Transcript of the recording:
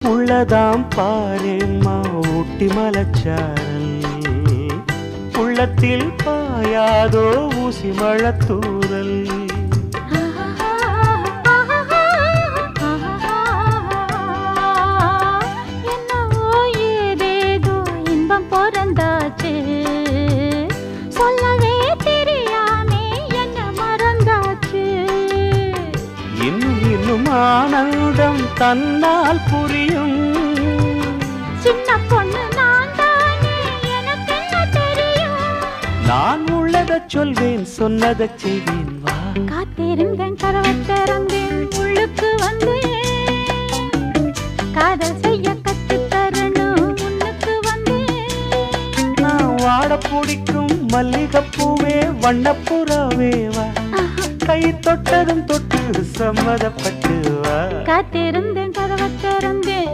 உள்ளதாம் பாரேம்மா ஊட்டி மலச்சாரல் உள்ளத்தில் பாயாதோ ஊசி மழத்தூரல் ஆனந்தம் தன்னால் புரியும் சின்ன பொண்ணு நான் தானே எனக்கு என்ன தெரியும் நான் உள்ளதை சொல்வேன் சொன்னதை செய்வேன் வா காத்திருந்தேன் கரவத்திறந்தேன் உள்ளுக்கு வந்தேன் காதல் செய்ய கத்து தரணும் உன்னுக்கு வந்தேன் நான் வாட பிடிக்கும் மல்லிகைப்பூவே வண்ணப்புறாவே வா கை தொட்டதும் தொட்டு சம்மதப்பட்டு வா காத்திருந்தேன்